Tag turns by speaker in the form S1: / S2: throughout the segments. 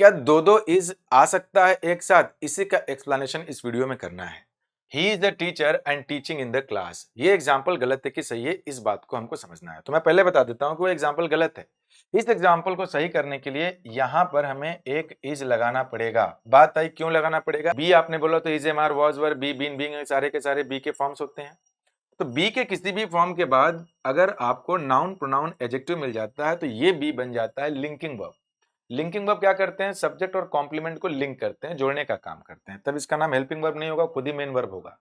S1: क्या दो इज आ सकता है एक साथ? इसी का एक्सप्लेनेशन इस वीडियो में करना है। He is the teacher and teaching in the class. ये एग्जाम्पल गलत है कि सही है, इस बात को हमको समझना है। तो मैं पहले बता देता हूं कि वो एग्जाम्पल गलत है। इस एग्जाम्पल को सही करने के लिए यहां पर हमें एक इज लगाना पड़ेगा। बात आई क्यों लगाना पड़ेगा? बी आपने बोला तो is am are was were be been being सारे के सारे बी के फॉर्म्स होते हैं। तो बी के किसी भी फॉर्म के बाद अगर आपको नाउन प्रोनाउन एडजेक्टिव मिल जाता है तो ये बी बन जाता है लिंकिंग वर्ब। लिंकिंग वर्ब क्या करते हैं? सब्जेक्ट और कॉम्प्लीमेंट को लिंक करते हैं, जोड़ने का काम करते हैं। तब इसका नाम हेल्पिंग वर्ब नहीं होगा, खुद ही मेन वर्ब होगा।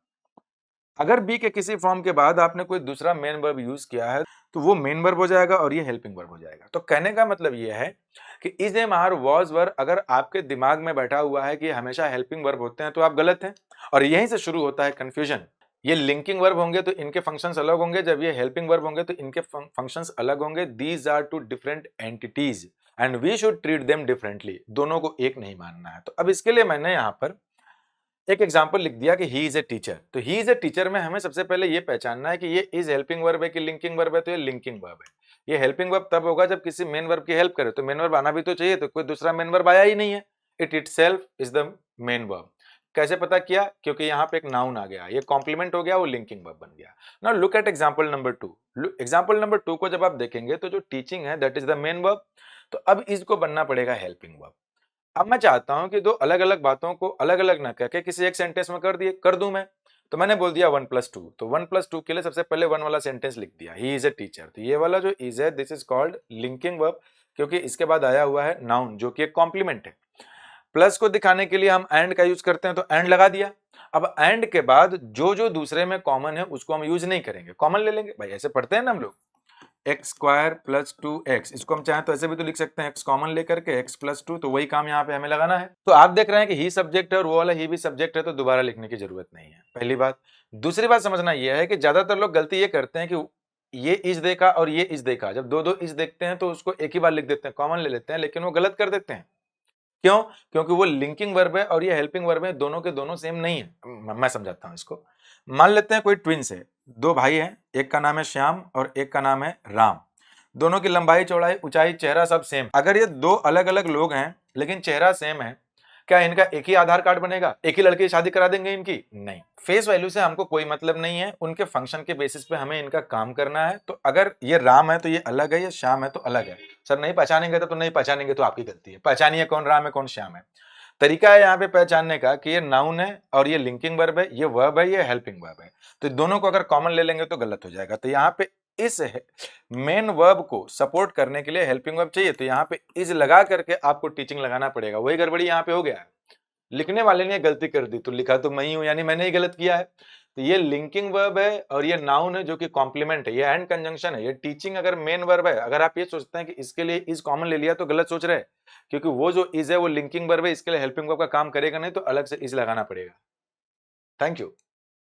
S1: अगर बी के किसी फॉर्म के बाद आपने कोई दूसरा मेन वर्ब यूज किया है तो वो मेन वर्ब हो जाएगा और ये हेल्पिंग वर्ब हो जाएगा। तो कहने का मतलब ये है कि is am are was were अगर आपके दिमाग में बैठा हुआ है कि हमेशा हेल्पिंग वर्ब होते हैं तो आप गलत हैं, और यहीं से शुरू होता है कंफ्यूजन। ये लिंकिंग वर्ब होंगे तो इनके फंक्शंस अलग होंगे, जब ये हेल्पिंग वर्ब होंगे तो इनके फंक्शंस अलग होंगे। These are two different entities and we should treat them differently. दोनों को एक नहीं मानना है। तो अब इसके लिए मैंने यहाँ पर एक एग्जाम्पल लिख दिया कि ही इज ए टीचर। तो ही इज ए टीचर में हमें सबसे पहले ये पहचानना है कि ये इज हेल्पिंग वर्ब है कि लिंकिंग वर्ब है। तो ये लिंकिंग वर्ब है। ये हेल्पिंग वर्ब तब होगा जब किसी मेन वर्ब की हेल्प करे। तो मेन वर्ब आना भी तो चाहिए, तो कोई दूसरा मेन वर्ब आया ही नहीं है। It itself is the main verb. कैसे पता किया? क्योंकि यहाँ पे एक नाउन आ गया, ये कॉम्प्लीमेंट हो गया, वो लिंकिंग वर्ब बन गया। Now look at example number 2। Example number 2 को जब आप देखेंगे तो जो टीचिंग है that is the main verb. तो अब इसको बनना पड़ेगा हेल्पिंग वर्ब। अब मैं चाहता हूं कि दो अलग अलग बातों को अलग अलग ना करके किसी एक सेंटेंस में कर दूं मैं। तो मैंने बोल दिया 1+2। तो 1+2 के लिए सबसे पहले 1 वाला सेंटेंस लिख दिया, ही इज ए टीचर। तो ये वाला जो इज है this is called linking verb, क्योंकि इसके बाद आया हुआ है नाउन जो कि एक कॉम्प्लीमेंट है। प्लस को दिखाने के लिए हम एंड का यूज करते हैं, तो एंड लगा दिया। अब एंड के बाद जो जो दूसरे में कॉमन है उसको हम यूज नहीं करेंगे, कॉमन ले लेंगे। भाई ऐसे पढ़ते हैं ना हम लोग, x² + 2x। इसको हम चाहें तो ऐसे भी तो लिख सकते हैं, x कॉमन लेकर के x+2। तो वही काम यहाँ पे हमें लगाना है। तो आप देख रहे हैं कि ही सब्जेक्ट है और वो वाला ही भी सब्जेक्ट है, तो दोबारा लिखने की जरूरत नहीं है। पहली बात। दूसरी बात समझना यह है कि ज्यादातर लोग गलती ये करते हैं कि ये इज देखा और ये इज देखा, जब दो इज देखते हैं तो उसको एक ही बार लिख देते हैं, कॉमन ले लेते हैं, लेकिन वो गलत कर देते हैं। क्यों? क्योंकि वो लिंकिंग वर्ब है और ये हेल्पिंग वर्ब है, दोनों के दोनों सेम नहीं है। मैं समझाता हूं इसको। मान लेते हैं कोई ट्विंस है, दो भाई हैं, एक का नाम है श्याम और एक का नाम है राम। दोनों की लंबाई चौड़ाई ऊंचाई चेहरा सब सेम। अगर ये दो अलग अलग लोग हैं लेकिन चेहरा सेम है, क्या इनका एक ही आधार कार्ड बनेगा? एक ही लड़की शादी करा देंगे इनकी? नहीं। फेस वैल्यू से हमको कोई मतलब नहीं है, उनके फंक्शन के बेसिस पे हमें इनका काम करना है। तो अगर ये राम है तो ये अलग है, ये श्याम है तो अलग है। सर नहीं पहचानेंगे तो नहीं पहचानेंगे तो आपकी गलती है। पहचानिए कौन राम है कौन श्याम है। तरीका है यहाँ पे पहचानने का कि ये नाउन है और ये लिंकिंग वर्ब है, ये वर्ब है, ये हेल्पिंग वर्ब है। तो दोनों को अगर कॉमन ले लेंगे तो गलत हो जाएगा। तो यहाँ पे इस मेन वर्ब को सपोर्ट करने के लिए हेल्पिंग वर्ब चाहिए, तो यहाँ पे इज लगा करके आपको टीचिंग लगाना पड़ेगा। वही गड़बड़ी यहाँ पे हो गया है। लिखने वाले ने गलती कर दी, तो लिखा तो मैं ही हूं, यानी मैंने ही गलत किया है। तो ये लिंकिंग वर्ब है और ये नाउन है जो कि कॉम्प्लीमेंट है, ये एंड कंजंक्शन है। ये टीचिंग अगर मेन वर्ब है, अगर आप ये सोचते हैं कि इसके लिए इज कॉमन ले लिया तो गलत सोच रहे हैं, क्योंकि वो जो इज है वो लिंकिंग वर्ब है, इसके लिए हेल्पिंग वर्ब का काम करेगा नहीं, तो अलग से इज लगाना पड़ेगा। Thank you.